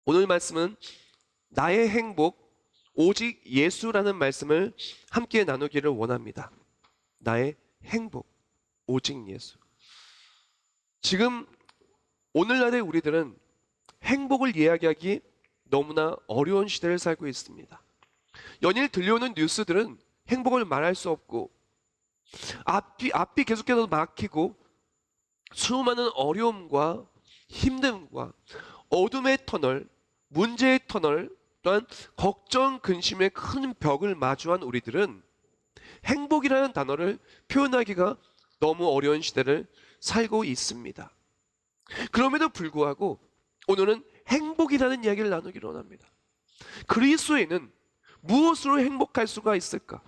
오늘 말씀은 나의 행복 오직 예수라는 말씀을 함께 나누기를 원합니다. 나의 행복 오직 예수. 지금 오늘날의 우리들은 행복을 이야기하기 너무나 어려운 시대를 살고 있습니다. 연일 들려오는 뉴스들은 행복을 말할 수 없고 앞이 계속해서 막히고 수많은 어려움과 힘듦과 어둠의 터널, 문제의 터널 또한 걱정, 근심의 큰 벽을 마주한 우리들은 행복이라는 단어를 표현하기가 너무 어려운 시대를 살고 있습니다. 그럼에도 불구하고 오늘은 행복이라는 이야기를 나누기를 원합니다. 그리스도인은 무엇으로 행복할 수가 있을까?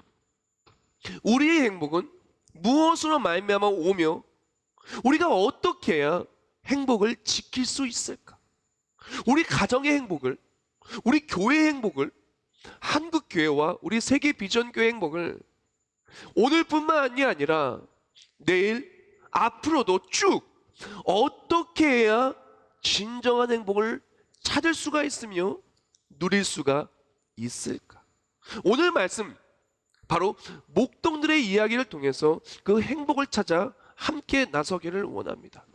우리의 행복은 무엇으로 말미암아 오며 우리가 어떻게 해야 행복을 지킬 수 있을까? 우리 가정의 행복을, 우리 교회의 행복을, 한국교회와 우리 세계비전교회 행복을 오늘뿐만이 아니라 내일, 앞으로도 쭉 어떻게 해야 진정한 행복을 찾을 수가 있으며 누릴 수가 있을까? 오늘 말씀 바로 목동들의 이야기를 통해서 그 행복을 찾아 함께 나서기를 원합니다.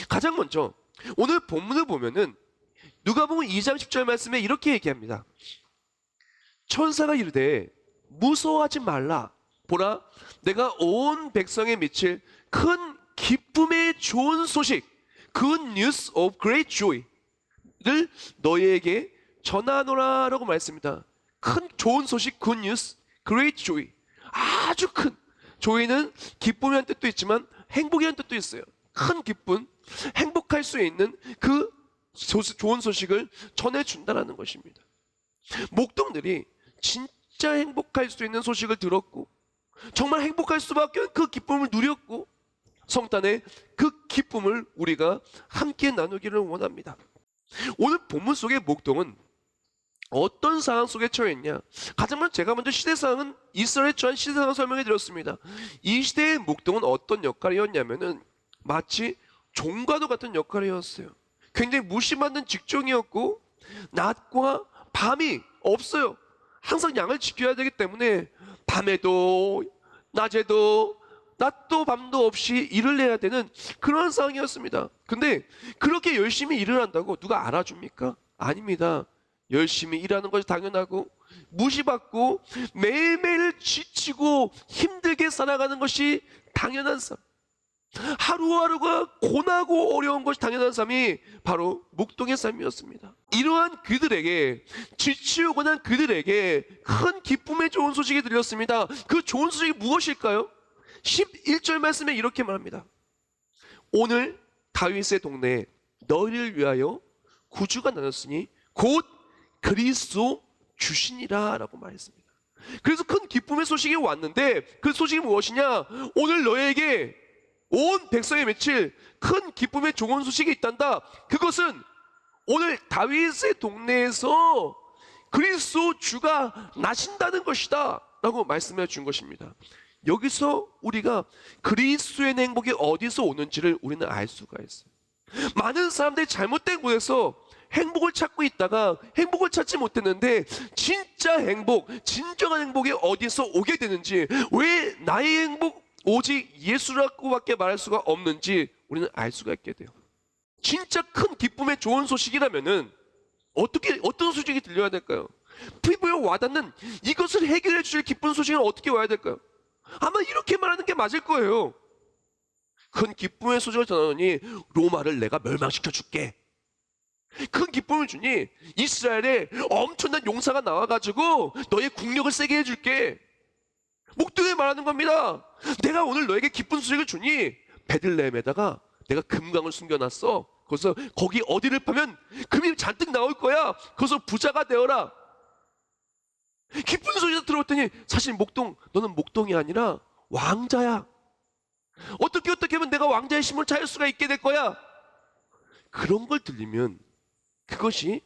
가장 먼저 오늘 본문을 보면은 누가복음 2장 10절 말씀에 이렇게 얘기합니다. 천사가 이르되 무서워하지 말라. 보라, 내가 온 백성에 미칠 큰 기쁨의 좋은 소식, Good news of great joy를 너희에게 전하노라 라고 말했습니다. 큰 좋은 소식, good news, great joy. 아주 큰 joy는 기쁨이라는 뜻도 있지만 행복이라는 뜻도 있어요. 큰 기쁨, 행복할 수 있는 그 좋은 소식을 전해준다는 것입니다. 목동들이 진짜 행복할 수 있는 소식을 들었고 정말 행복할 수밖에 없는 그 기쁨을 누렸고 성탄의 그 기쁨을 우리가 함께 나누기를 원합니다. 오늘 본문 속의 목동은 어떤 상황 속에 처해 있냐? 가장 먼저 제가 먼저 시대상은 이스라엘에 처한 시대상을 설명해 드렸습니다. 이 시대의 목동은 어떤 역할이었냐면은 마치 종과도 같은 역할이었어요. 굉장히 무시받는 직종이었고 낮과 밤이 없어요. 항상 양을 지켜야 되기 때문에 밤에도 낮에도 낮도 밤도 없이 일을 해야 되는 그런 상황이었습니다. 근데 그렇게 열심히 일을 한다고 누가 알아줍니까? 아닙니다. 열심히 일하는 것이 당연하고 무시받고 매일매일 지치고 힘들게 살아가는 것이 당연한 삶, 하루하루가 고나고 어려운 것이 당연한 삶이 바로 목동의 삶이었습니다. 이러한 그들에게, 지치고 난 그들에게 큰 기쁨의 좋은 소식이 들렸습니다. 그 좋은 소식이 무엇일까요? 11절 말씀에 이렇게 말합니다. 오늘 다윗의 동네에 너희를 위하여 구주가 나눴으니 곧 그리스도 주시니라 라고 말했습니다. 그래서 큰 기쁨의 소식이 왔는데 그 소식이 무엇이냐? 오늘 너에게 온 백성에 맺힐 큰 기쁨의 좋은 소식이 있단다. 그것은 오늘 다윗의 동네에서 그리스도 주가 나신다는 것이다 라고 말씀해 준 것입니다. 여기서 우리가 그리스도의 행복이 어디서 오는지를 우리는 알 수가 있어요. 많은 사람들이 잘못된 곳에서 행복을 찾고 있다가 행복을 찾지 못했는데 진짜 행복, 진정한 행복이 어디서 오게 되는지, 왜 나의 행복 오직 예수라고밖에 말할 수가 없는지 우리는 알 수가 있게 돼요. 진짜 큰 기쁨의 좋은 소식이라면은 어떤 소식이 들려야 될까요? 피부에 와닿는 이것을 해결해 주실 기쁜 소식은 어떻게 와야 될까요? 아마 이렇게 말하는 게 맞을 거예요. 큰 기쁨의 소식을 전하노니 로마를 내가 멸망시켜 줄게. 큰 기쁨을 주니 이스라엘에 엄청난 용사가 나와가지고 너의 국력을 세게 해줄게. 목동에 말하는 겁니다. 내가 오늘 너에게 기쁜 소식을 주니 베들레헴에다가 내가 금강을 숨겨놨어. 그래서 거기 어디를 파면 금이 잔뜩 나올 거야. 거기서 부자가 되어라. 기쁜 소리가 들어왔더니 사실 목동, 너는 목동이 아니라 왕자야. 어떻게 하면 내가 왕자의 힘을 찾을 수가 있게 될 거야. 그런 걸 들리면 그것이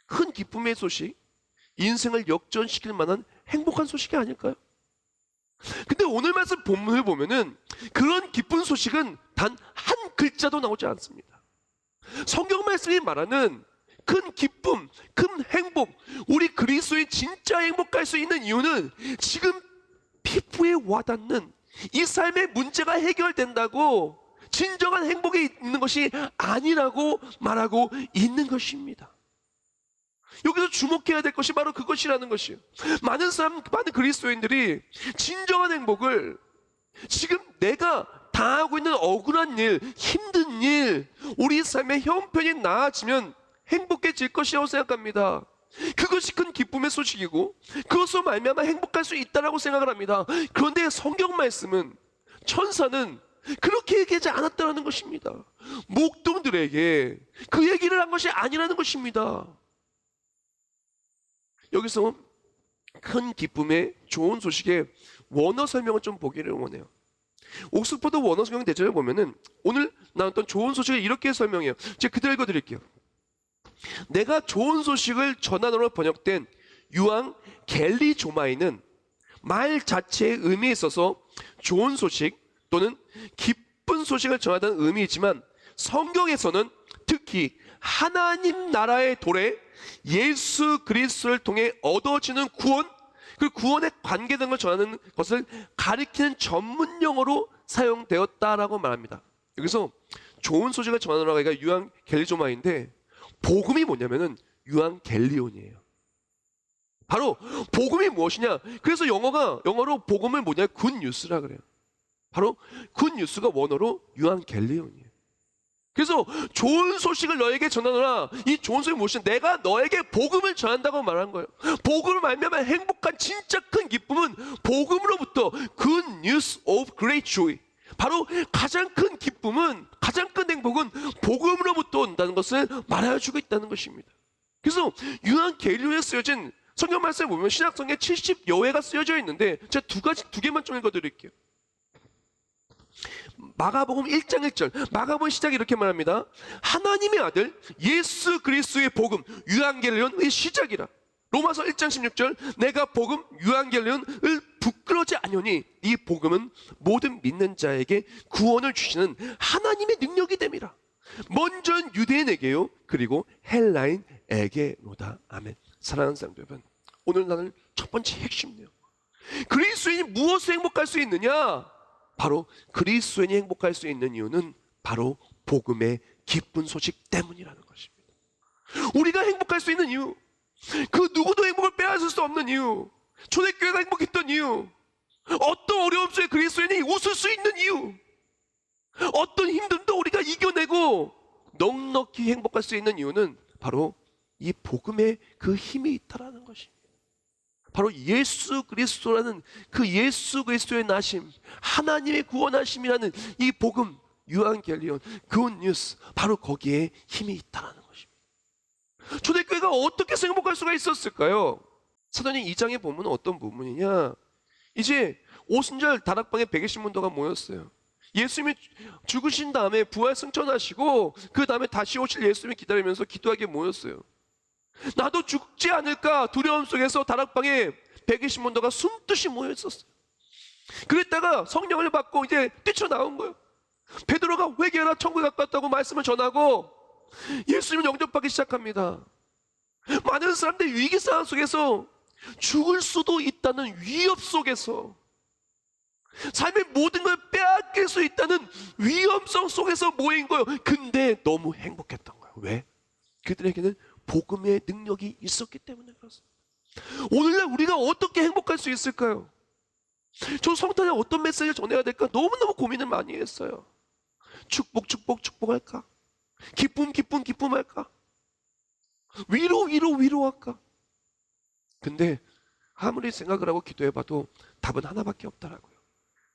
큰 기쁨의 소식, 인생을 역전시킬 만한 행복한 소식이 아닐까요? 근데 오늘 말씀 본문을 보면은 그런 기쁜 소식은 단 한 글자도 나오지 않습니다. 성경 말씀이 말하는 큰 기쁨, 큰 행복, 우리 그리스도의 진짜 행복할 수 있는 이유는 지금 피부에 와닿는 이 삶의 문제가 해결된다고 진정한 행복이 있는 것이 아니라고 말하고 있는 것입니다. 여기서 주목해야 될 것이 바로 그것이라는 것이에요. 많은 그리스도인들이 진정한 행복을 지금 내가 당하고 있는 억울한 일, 힘든 일, 우리 삶의 형편이 나아지면 행복해질 것이라고 생각합니다. 그것이 큰 기쁨의 소식이고 그것으로 말미암아 행복할 수 있다라고 생각을 합니다. 그런데 성경 말씀은, 천사는 그렇게 얘기하지 않았다는 것입니다. 목동들에게 그 얘기를 한 것이 아니라는 것입니다. 여기서 큰 기쁨의 좋은 소식의 원어 설명을 좀 보기를 원해요. 옥스퍼드 원어 성경 대전을 보면은 오늘 나눴던 좋은 소식을 이렇게 설명해요. 제가 그대로 읽어드릴게요. 내가 좋은 소식을 전하노로 번역된 유앙 겔리조마이는 말 자체의 의미에 있어서 좋은 소식 또는 기쁜 소식을 전하다는 의미이지만, 성경에서는 특히 하나님 나라의 도래, 예수 그리스도를 통해 얻어지는 구원, 그 구원의 관계 등을 전하는 것을 가리키는 전문 용어로 사용되었다라고 말합니다. 여기서 좋은 소식을 전하노라가 유앙 겔리조마인데, 복음이 뭐냐면은 유앙 겔리온이에요. 바로 복음이 무엇이냐? 그래서 영어로 복음을 뭐냐? 굿뉴스라 그래요. 바로 굿뉴스가 원어로 유앙 겔리온이에요. 그래서 좋은 소식을 너에게 전하노라. 이 좋은 소식이 무엇이냐? 내가 너에게 복음을 전한다고 말한 거예요. 복음을 말미암아 행복한 진짜 큰 기쁨은 복음으로부터, good news of great joy, 바로 가장 큰 기쁨은, 가장 큰 행복은 복음으로부터 온다는 것을 말해주고 있다는 것입니다. 그래서 유한 겔리온에 쓰여진 성경 말씀을 보면 신약성경에 70여 회가 쓰여져 있는데, 제가 두 개만 좀 읽어드릴게요. 마가복음 1장 1절, 마가복음 시작이 이렇게 말합니다. 하나님의 아들 예수 그리스도의 복음 유앙겔리온의 시작이라. 로마서 1장 16절, 내가 복음 유앙겔리온을 부끄러지 아니오니 이 복음은 모든 믿는 자에게 구원을 주시는 하나님의 능력이 됨이라. 먼저는 유대인에게요 그리고 헬라인에게로다. 아멘. 사랑하는 사람들 여러분, 오늘 나는 첫 번째 핵심이에요. 그리스도인이 무엇을 행복할 수 있느냐? 바로 그리스도인이 행복할 수 있는 이유는 바로 복음의 기쁜 소식 때문이라는 것입니다. 우리가 행복할 수 있는 이유, 그 누구도 행복을 빼앗을 수 없는 이유, 초대교회가 행복했던 이유, 어떤 어려움 속에 그리스도인이 웃을 수 있는 이유, 어떤 힘듦도 우리가 이겨내고 넉넉히 행복할 수 있는 이유는 바로 이 복음의 그 힘이 있다라는 것입니다. 바로 예수 그리스도라는 그 예수 그리스도의 나심, 하나님의 구원하심이라는 이 복음, 유앙겔리온, 굿뉴스, 바로 거기에 힘이 있다라는 것입니다. 초대교회가 어떻게 행복할 수가 있었을까요? 사도행 2장에 보면 어떤 부분이냐? 이제 오순절 다락방에 120문도가 모였어요. 예수님이 죽으신 다음에 부활 승천하시고 그 다음에 다시 오실 예수님을 기다리면서 기도하게 모였어요. 나도 죽지 않을까 두려움 속에서 다락방에 120문도가 숨듯이 모여 있었어요. 그랬다가 성령을 받고 이제 뛰쳐나온 거예요. 베드로가 회개하라, 천국에 가깝다고 말씀을 전하고 예수님을 영접하기 시작합니다. 많은 사람들이 위기 상황 속에서 죽을 수도 있다는 위협 속에서, 삶의 모든 걸 빼앗길 수 있다는 위험성 속에서 모인 거예요. 근데 너무 행복했던 거예요. 왜? 그들에게는 복음의 능력이 있었기 때문에 그렇습니다. 오늘날 우리가 어떻게 행복할 수 있을까요? 저 성탄에 어떤 메시지를 전해야 될까 너무너무 고민을 많이 했어요. 축복할까? 기쁨할까? 위로할까? 근데 아무리 생각을 하고 기도해봐도 답은 하나밖에 없더라고요.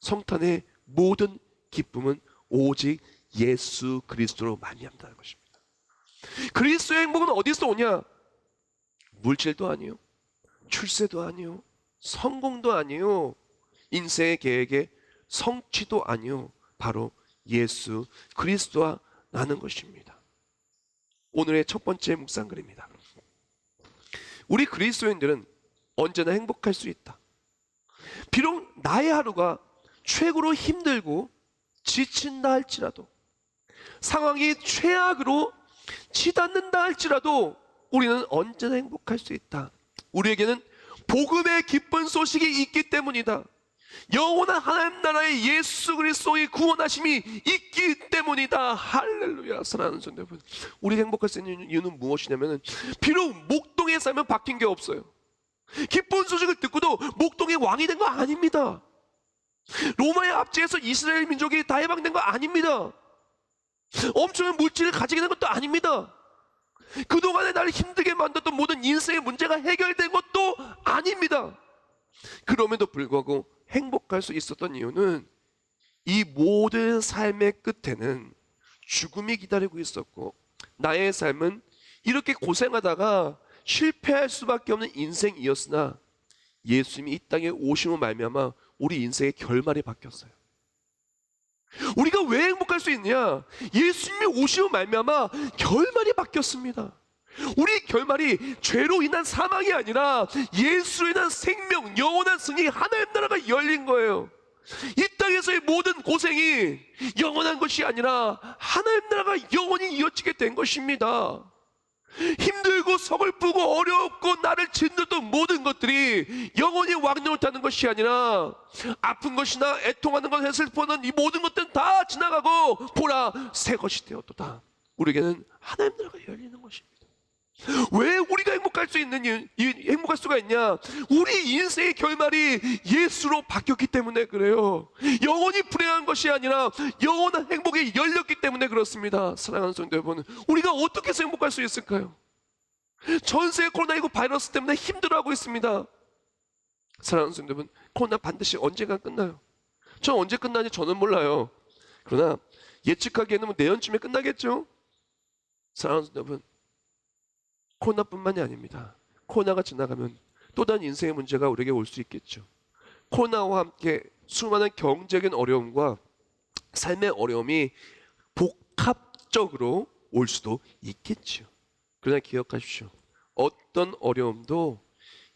성탄의 모든 기쁨은 오직 예수 그리스도로 말미암다는 것입니다. 그리스도의 행복은 어디서 오냐? 물질도 아니요, 출세도 아니요, 성공도 아니요, 인생의 계획의 성취도 아니요, 바로 예수 그리스도와 나는 것입니다. 오늘의 첫 번째 묵상글입니다. 우리 그리스도인들은 언제나 행복할 수 있다. 비록 나의 하루가 최고로 힘들고 지친다 할지라도, 상황이 최악으로 치닫는다 할지라도 우리는 언제나 행복할 수 있다. 우리에게는 복음의 기쁜 소식이 있기 때문이다. 영원한 하나님 나라의 예수 그리스도의 구원하심이 있기 때문이다. 할렐루야. 사랑하는 성도 여러분, 우리가 행복할 수 있는 이유는 무엇이냐면, 비록 목동에 살면 바뀐 게 없어요. 기쁜 소식을 듣고도 목동의 왕이 된 거 아닙니다. 로마의 압제에서 이스라엘 민족이 다 해방된 거 아닙니다. 엄청난 물질을 가지게 된 것도 아닙니다. 그동안에 나를 힘들게 만들었던 모든 인생의 문제가 해결된 것도 아닙니다. 그럼에도 불구하고 행복할 수 있었던 이유는 이 모든 삶의 끝에는 죽음이 기다리고 있었고, 나의 삶은 이렇게 고생하다가 실패할 수밖에 없는 인생이었으나 예수님이 이 땅에 오심으로 말미암아 우리 인생의 결말이 바뀌었어요. 우리가 왜 행복할 수 있느냐? 예수님이 오심으로 말미암아 결말이 바뀌었습니다. 우리 결말이 죄로 인한 사망이 아니라 예수로 인한 생명, 영원한 승리, 하나님 나라가 열린 거예요. 이 땅에서의 모든 고생이 영원한 것이 아니라 하나님 나라가 영원히 이어지게 된 것입니다. 힘들고 서글프고 어렵고 나를 짓누르던 모든 것들이 영원히 왕노릇하는 것이 아니라, 아픈 것이나 애통하는 것, 슬퍼하는 이 모든 것들은 다 지나가고 보라 새 것이 되었도다. 우리에게는 하나님 나라가 열리는 것입니다. 왜 우리가 행복할 수가 있냐? 우리 인생의 결말이 예수로 바뀌었기 때문에 그래요. 영원히 불행한 것이 아니라 영원한 행복이 열렸기 때문에 그렇습니다. 사랑하는 성도 여러분, 우리가 어떻게 해서 행복할 수 있을까요? 전 세계 코로나19 바이러스 때문에 힘들어하고 있습니다. 사랑하는 성도 여러분, 코로나 반드시 언젠가 끝나요. 전 언제 끝나는지 저는 몰라요. 그러나 예측하기에는 내년쯤에 끝나겠죠. 사랑하는 성도 여러분, 코로나뿐만이 아닙니다. 코로나가 지나가면 또 다른 인생의 문제가 우리에게 올 수 있겠죠. 코로나와 함께 수많은 경제적인 어려움과 삶의 어려움이 복합적으로 올 수도 있겠죠. 그러나 기억하십시오. 어떤 어려움도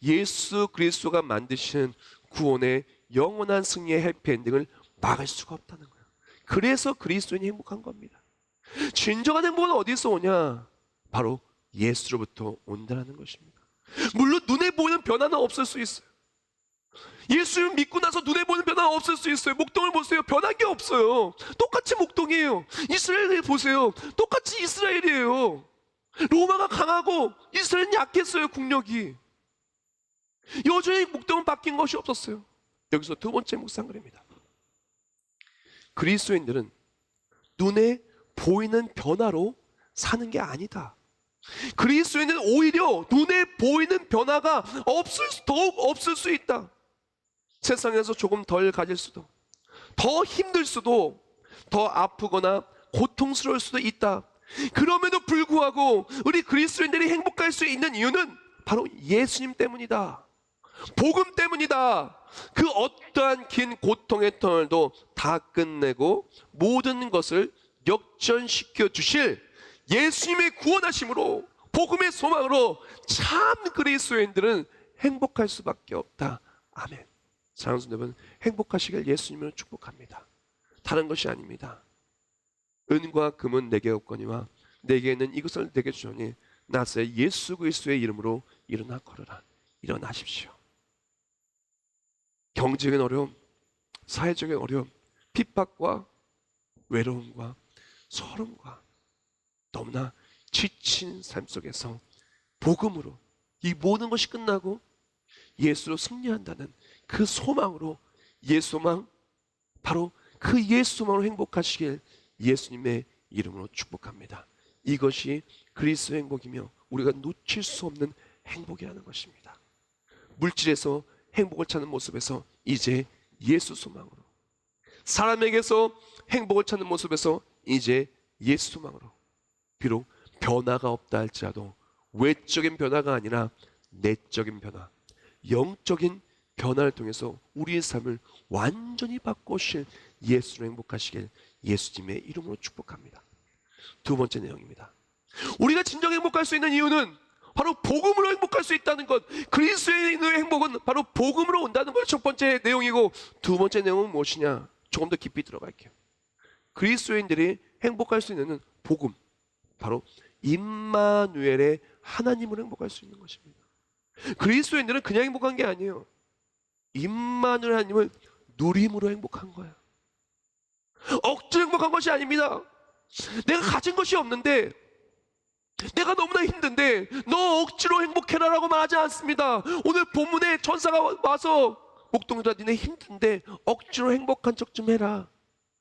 예수 그리스도가 만드신 구원의 영원한 승리의 해피엔딩을 막을 수가 없다는 거예요. 그래서 그리스도인이 행복한 겁니다. 진정한 행복은 어디서 오냐? 바로 예수로부터 온다는 것입니다. 물론 눈에 보이는 변화는 없을 수 있어요. 예수를 믿고 나서 눈에 보이는 변화는 없을 수 있어요. 목동을 보세요. 변한 게 없어요. 똑같이 목동이에요. 이스라엘을 보세요. 똑같이 이스라엘이에요. 로마가 강하고 이스라엘은 약했어요. 국력이. 여전히 목동은 바뀐 것이 없었어요. 여기서 두 번째 묵상글입니다. 그리스도인들은 눈에 보이는 변화로 사는 게 아니다. 그리스도인은 오히려 눈에 보이는 변화가 더욱 없을 수 있다. 세상에서 조금 덜 가질 수도, 더 힘들 수도, 더 아프거나 고통스러울 수도 있다. 그럼에도 불구하고 우리 그리스도인들이 행복할 수 있는 이유는 바로 예수님 때문이다. 복음 때문이다. 그 어떠한 긴 고통의 터널도 다 끝내고 모든 것을 역전시켜 주실 예수님의 구원하심으로, 복음의 소망으로 참 그리스도인들은 행복할 수밖에 없다. 아멘. 사랑하는 성도 여러분, 행복하시길 예수님으로 축복합니다. 다른 것이 아닙니다. 은과 금은 내게 없거니와 내게 있는 이것을 내게 주오니 나사의 예수 그리스도의 이름으로 일어나 걸어라. 일어나십시오. 경제적인 어려움, 사회적인 어려움, 핍박과 외로움과 서름과 너무나 지친 삶 속에서 복음으로 이 모든 것이 끝나고 예수로 승리한다는 그 소망으로, 예수소망, 바로 그 예수소망으로 행복하시길 예수님의 이름으로 축복합니다. 이것이 그리스도의 행복이며 우리가 놓칠 수 없는 행복이라는 것입니다. 물질에서 행복을 찾는 모습에서 이제 예수 소망으로, 사람에게서 행복을 찾는 모습에서 이제 예수 소망으로, 비록 변화가 없다 할지라도 외적인 변화가 아니라 내적인 변화, 영적인 변화를 통해서 우리의 삶을 완전히 바꾸실 예수로 행복하시길 예수님의 이름으로 축복합니다. 두 번째 내용입니다. 우리가 진정 행복할 수 있는 이유는 바로 복음으로 행복할 수 있다는 것. 그리스도인의 행복은 바로 복음으로 온다는 것이 첫 번째 내용이고, 두 번째 내용은 무엇이냐? 조금 더 깊이 들어갈게요. 그리스도인들이 행복할 수 있는 복음, 바로 임마누엘의 하나님으로 행복할 수 있는 것입니다. 그리스도인들은 그냥 행복한 게 아니에요. 임마누엘 하나님을 누림으로 행복한 거야. 억지로 행복한 것이 아닙니다. 내가 가진 것이 없는데, 내가 너무나 힘든데 너 억지로 행복해라 라고 말하지 않습니다. 오늘 본문에 천사가 와서 목동들아, 니네 힘든데 억지로 행복한 척 좀 해라.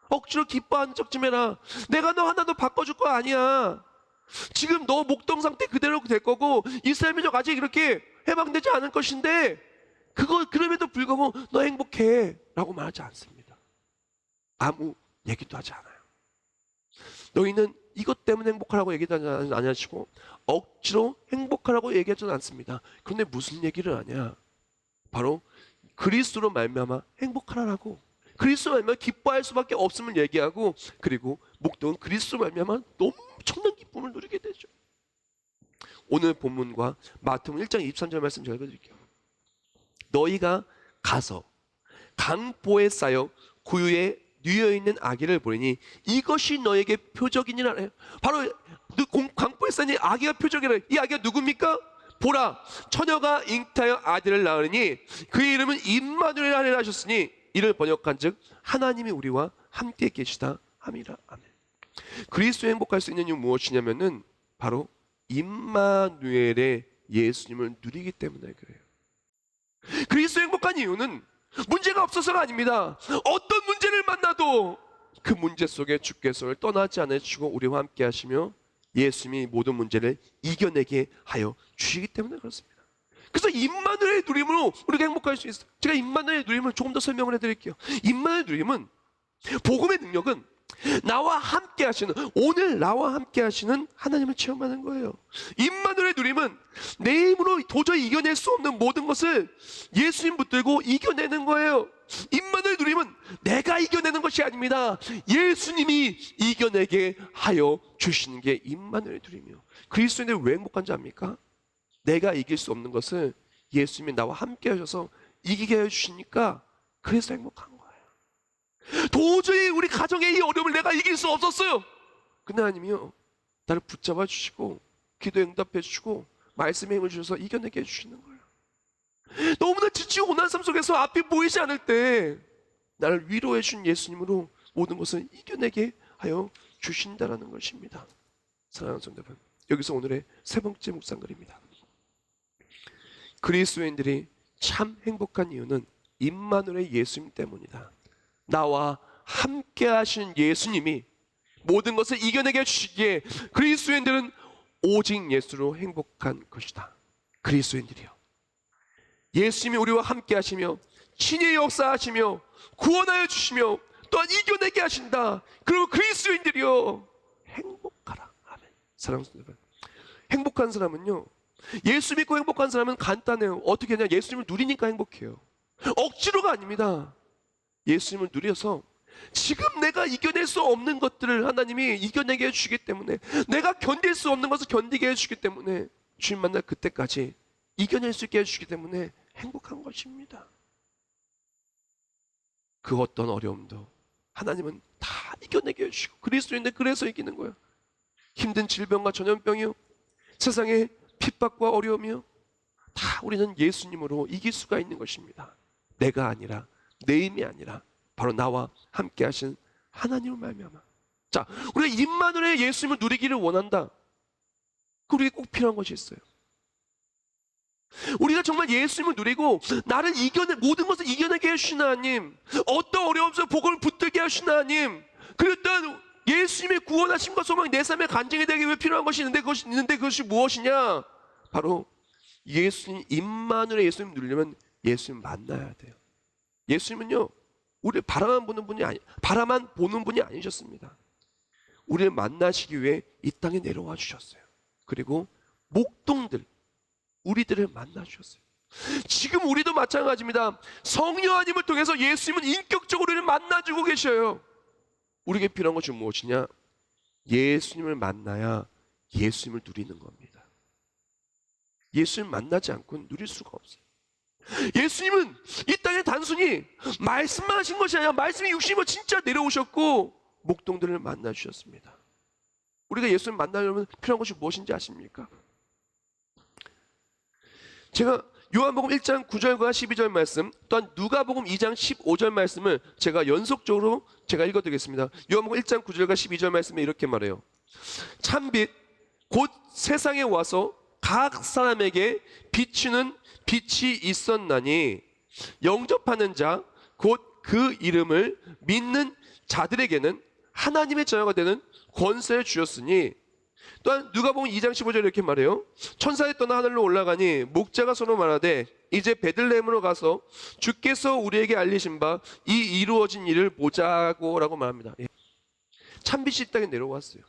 억지로 기뻐하는 척 좀 해라. 내가 너 하나도 바꿔줄 거 아니야. 지금 너 목동 상태 그대로 될 거고 이스라엘 민족 아직 이렇게 해방되지 않을 것인데, 그럼에도 불구하고 너 행복해 라고 말하지 않습니다. 아무 얘기도 하지 않아요. 너희는 이것 때문에 행복하라고 얘기도 안 하시고 억지로 행복하라고 얘기하지는 않습니다. 그런데 무슨 얘기를 하냐? 바로 그리스도로 말미암아 행복하라고, 그리스도로 말미암아 기뻐할 수밖에 없음을 얘기하고, 그리고 목동은 그리스도로 말미암아 엄청난 기쁨을 누리게 되죠. 오늘 본문과 마태복음 1장 23절 말씀 제가 읽어드릴게요. 너희가 가서 강보에 쌓여 구유에 뉘어있는 아기를 보리니 이것이 너에게 표적이니라. 바로 강보에 쌓인 아기가 표적이라. 이 아기가 누굽니까? 보라, 처녀가 잉타하여 아들을 낳으니 그의 이름은 임마누엘 하리라 하셨으니, 이를 번역한즉 하나님이 우리와 함께 계시다 함이라. 아멘. 그리스도에 행복할 수 있는 이유 무엇이냐면은 바로 임마누엘의 예수님을 누리기 때문에 그래요. 그리스도에 행복한 이유는 문제가 없어서가 아닙니다. 어떤 문제를 만나도 그 문제 속에 주께서를 떠나지 않으시고 우리와 함께 하시며 예수님이 모든 문제를 이겨내게 하여 주시기 때문에 그렇습니다. 그래서 임마누엘의 누림으로 우리가 행복할 수 있어요. 제가 임마누엘의 누림을 조금 더 설명을 해드릴게요. 임마누엘의 누림은, 복음의 능력은 나와 함께 하시는, 오늘 나와 함께 하시는 하나님을 체험하는 거예요. 임마누엘의 누림은 내 힘으로 도저히 이겨낼 수 없는 모든 것을 예수님 붙들고 이겨내는 거예요. 임마누엘의 누림은 내가 이겨내는 것이 아닙니다. 예수님이 이겨내게 하여 주시는 게 임마누엘의 누림이에요. 그리스도인들이 왜 행복한지 압니까? 내가 이길 수 없는 것을 예수님이 나와 함께 하셔서 이기게 해주시니까 그래서 행복한 거예요. 도저히 우리 가정의 이 어려움을 내가 이길 수 없었어요. 근데 하나님이요, 나를 붙잡아 주시고 기도 응답해 주시고 말씀에 힘을 주셔서 이겨내게 해주시는 거예요. 너무나 지치고 고난 삶 속에서 앞이 보이지 않을 때 나를 위로해 준 예수님으로 모든 것을 이겨내게 하여 주신다라는 것입니다. 사랑하는 성도 여러분, 여기서 오늘의 세 번째 묵상글입니다. 그리스도인들이 참 행복한 이유는 임마누엘의 예수님 때문이다. 나와 함께 하신 예수님이 모든 것을 이겨내게 해주시기에 그리스도인들은 오직 예수로 행복한 것이다. 그리스도인들이요, 예수님이 우리와 함께 하시며 친히 역사하시며 구원하여 주시며 또한 이겨내게 하신다. 그리고 그리스도인들이요, 행복하라. 아멘. 사랑하는 여러분, 행복한 사람은요, 예수 믿고 행복한 사람은 간단해요. 어떻게 하냐? 예수님을 누리니까 행복해요. 억지로가 아닙니다. 예수님을 누려서 지금 내가 이겨낼 수 없는 것들을 하나님이 이겨내게 해주시기 때문에, 내가 견딜 수 없는 것을 견디게 해주시기 때문에, 주님 만날 그때까지 이겨낼 수 있게 해주시기 때문에 행복한 것입니다. 그 어떤 어려움도 하나님은 다 이겨내게 해주시고, 그리스도인데 그래서 이기는 거예요. 힘든 질병과 전염병이요, 세상의 핍박과 어려움이요, 다 우리는 예수님으로 이길 수가 있는 것입니다. 내가 아니라, 내 힘이 아니라 바로 나와 함께 하신 하나님을 말미암아. 자, 우리가 임마누엘의 예수님을 누리기를 원한다. 우리에게 꼭 필요한 것이 있어요. 우리가 정말 예수님을 누리고 나를 모든 것을 이겨내게 해주신 하나님, 어떤 어려움 속에 복음을 붙들게 하신 하나님, 그리고 또한 예수님의 구원하심과 소망이 내 삶의 간증이 되기 위해 필요한 것이 있는데, 그것이 무엇이냐? 바로 예수님, 임마누엘의 예수님 누리려면 예수님 만나야 돼요. 예수님은요, 우리를 바라만 보는 분이 아니셨습니다. 우리를 만나시기 위해 이 땅에 내려와 주셨어요. 그리고 목동들, 우리들을 만나 주셨어요. 지금 우리도 마찬가지입니다. 성령 하나님을 통해서 예수님은 인격적으로 우리를 만나주고 계셔요. 우리에게 필요한 것이 무엇이냐? 예수님을 만나야 예수님을 누리는 겁니다. 예수님 만나지 않고는 누릴 수가 없어요. 예수님은 이 땅에 단순히 말씀만 하신 것이 아니라 말씀이 육신으로 진짜 내려오셨고 목동들을 만나 주셨습니다. 우리가 예수님 만나려면 필요한 것이 무엇인지 아십니까? 제가 요한복음 1장 9절과 12절 말씀, 또한 누가복음 2장 15절 말씀을 제가 연속적으로 제가 읽어드리겠습니다. 요한복음 1장 9절과 12절 말씀에 이렇게 말해요. 참빛 곧 세상에 와서 각 사람에게 비추는 빛이 있었나니 영접하는 자 곧 그 이름을 믿는 자들에게는 하나님의 자녀가 되는 권세를 주셨으니, 또한 누가복음 2장 15절에 이렇게 말해요. 천사에 떠나 하늘로 올라가니 목자가 서로 말하되 이제 베들레헴으로 가서 주께서 우리에게 알리신 바 이 이루어진 일을 보자고 라고 말합니다. 참빛이 이 땅에 내려왔어요.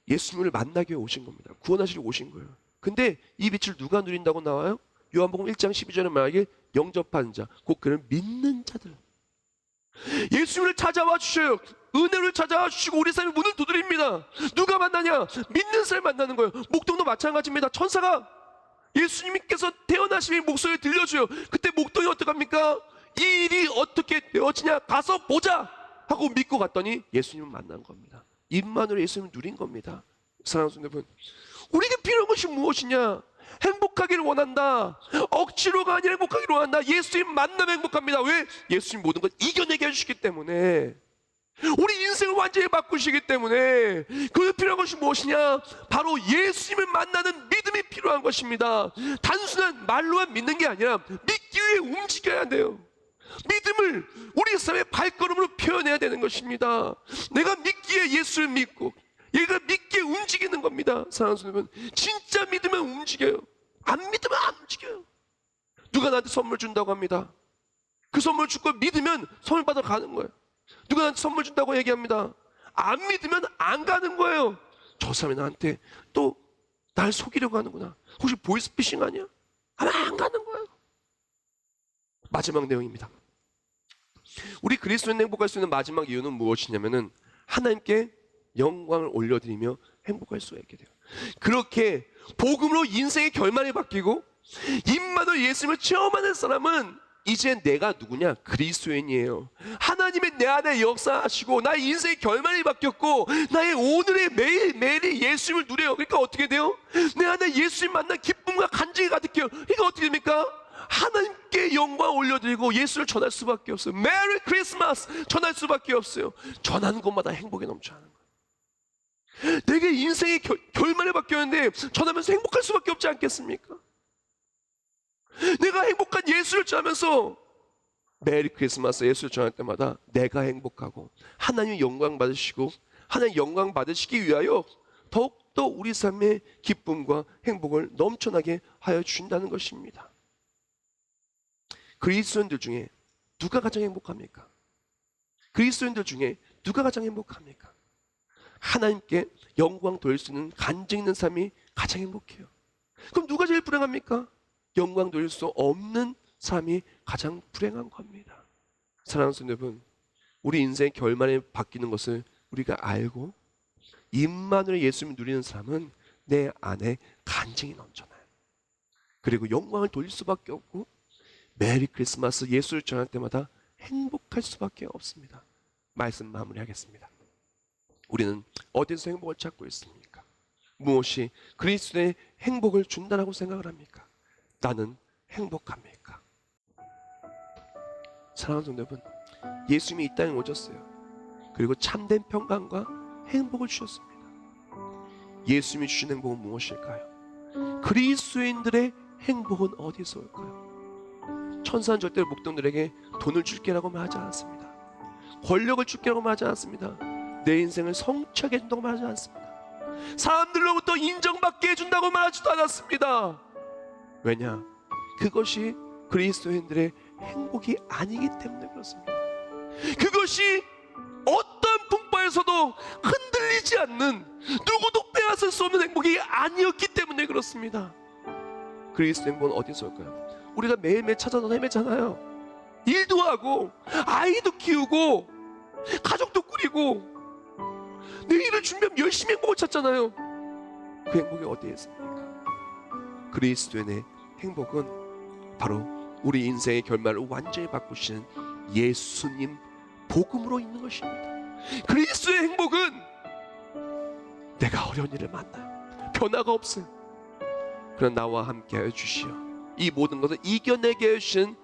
예수님을 만나기 위해 오신 겁니다. 구원하시려 오신 거예요. 근데 이 빛을 누가 누린다고 나와요? 요한복음 1장 12절에 말하길 영접하는 자, 곧 그를 믿는 자들. 예수님을 찾아와 주셔요. 은혜를 찾아와 주시고 우리 삶의 문을 두드립니다. 누가 만나냐? 믿는 사람 만나는 거예요. 목동도 마찬가지입니다. 천사가 예수님께서 태어나시면 목소리를 들려줘요. 그때 목동이 어떡합니까? 이 일이 어떻게 되어지냐? 가서 보자 하고 믿고 갔더니 예수님을 만난 겁니다. 입만으로 예수님을 누린 겁니다. 사랑하는 여러분, 우리에게 필요한 것이 무엇이냐? 행복하기를 원한다. 억지로가 아니라 행복하기를 원한다. 예수님 만나면 행복합니다. 왜? 예수님 모든 걸 이겨내게 해주시기 때문에, 우리 인생을 완전히 바꾸시기 때문에. 그 필요한 것이 무엇이냐? 바로 예수님을 만나는 믿음이 필요한 것입니다. 단순한 말로만 믿는 게 아니라 믿기 위해 움직여야 돼요. 믿음을 우리 삶의 발걸음으로 표현해야 되는 것입니다. 내가 믿기에 예수를 믿고 얘가 믿기에 움직이는 겁니다. 사랑하는 여러분, 진짜 믿으면 움직여요. 안 믿으면 안 움직여요. 누가 나한테 선물 준다고 합니다. 그 선물 주고 믿으면 선물 받아 가는 거예요. 누가 나한테 선물 준다고 얘기합니다. 안 믿으면 안 가는 거예요. 저 사람이 나한테 또 날 속이려고 하는구나. 혹시 보이스피싱 아니야? 하면 안 가는 거예요. 마지막 내용입니다. 우리 그리스도인 행복할 수 있는 마지막 이유는 무엇이냐면은 하나님께 영광을 올려드리며 행복할 수가 있게 돼요. 그렇게 복음으로 인생의 결말이 바뀌고 입만으로 예수님을 체험하는 사람은 이제 내가 누구냐? 그리스도인이에요. 하나님의 내 안에 역사하시고 나의 인생의 결말이 바뀌었고 나의 오늘의 매일매일이 예수님을 누려요. 그러니까 어떻게 돼요? 내 안에 예수님 만난 기쁨과 간증이 가득해요. 그러니까 어떻게 됩니까? 하나님께 영광 올려드리고 예수를 전할 수밖에 없어요. 메리 크리스마스 전할 수밖에 없어요. 전하는 것마다 행복에 넘쳐나는 거예요. 내게 인생의 결말이 바뀌었는데 전하면서 행복할 수밖에 없지 않겠습니까? 내가 행복한 예수를 전하면서 메리 크리스마스 예수를 전할 때마다 내가 행복하고 하나님의 영광 받으시고 하나님 영광 받으시기 위하여 더욱더 우리 삶의 기쁨과 행복을 넘쳐나게 하여 주신다는 것입니다. 그리스도인들 중에 누가 가장 행복합니까? 그리스도인들 중에 누가 가장 행복합니까? 하나님께 영광 돌릴 수 있는 간증 있는 삶이 가장 행복해요. 그럼 누가 제일 불행합니까? 영광 돌릴 수 없는 삶이 가장 불행한 겁니다. 사랑하는 여러분, 우리 인생의 결말이 바뀌는 것을 우리가 알고 입만으로 예수님을 누리는 사람은 내 안에 간증이 넘쳐나요. 그리고 영광을 돌릴 수밖에 없고 메리 크리스마스 예수를 전할 때마다 행복할 수밖에 없습니다. 말씀 마무리하겠습니다. 우리는 어디서 행복을 찾고 있습니까? 무엇이 그리스도의 행복을 준다라고 생각을 합니까? 나는 행복합니까? 사랑하는 여러분, 예수님이 이 땅에 오셨어요. 그리고 참된 평강과 행복을 주셨습니다. 예수님이 주신 행복은 무엇일까요? 그리스도인들의 행복은 어디서 올까요? 천사는 절대로 목동들에게 돈을 줄게라고 말하지 않았습니다. 권력을 줄게라고 말하지 않았습니다. 내 인생을 성취하게 해준다고 말하지 않았습니다. 사람들로부터 인정받게 해준다고 말하지도 않았습니다. 왜냐? 그것이 그리스도인들의 행복이 아니기 때문에 그렇습니다. 그것이 어떤 풍파에서도 흔들리지 않는, 누구도 빼앗을 수 없는 행복이 아니었기 때문에 그렇습니다. 그리스도 행복은 어디서 올까요? 우리가 매일매일 찾아서 헤매잖아요. 일도 하고 아이도 키우고 가족도 꾸리고 내일을 준비하면 열심히 행복을 찾잖아요. 그 행복이 어디에 있습니까? 그리스도인의 행복은 바로 우리 인생의 결말을 완전히 바꾸시는 예수님 복음으로 있는 것입니다. 그리스도의 행복은 내가 어려운 일을 만나요. 변화가 없어요. 그러나 나와 함께 하여 주시어 이 모든 것을 이겨내게 해주신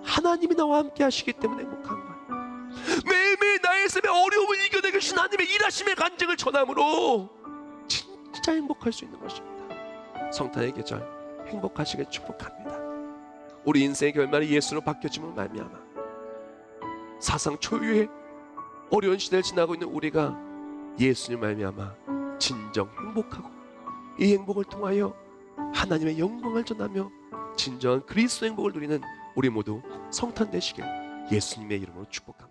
하나님이 나와 함께 하시기 때문에 행복한 거예요. 매일매일 나의 삶의 어려움을 이겨내게 해주신 하나님의 일하심의 간증을 전함으로 진짜 행복할 수 있는 것입니다. 성탄의 계절 행복하시길 축복합니다. 우리 인생의 결말이 예수로 바뀌어짐을 말미암아 사상 초유의 어려운 시대를 지나고 있는 우리가 예수님 말미암아 진정 행복하고 이 행복을 통하여 하나님의 영광을 전하며 진정한 그리스도 행복을 누리는 우리 모두 성탄 되시길 예수님의 이름으로 축복합니다.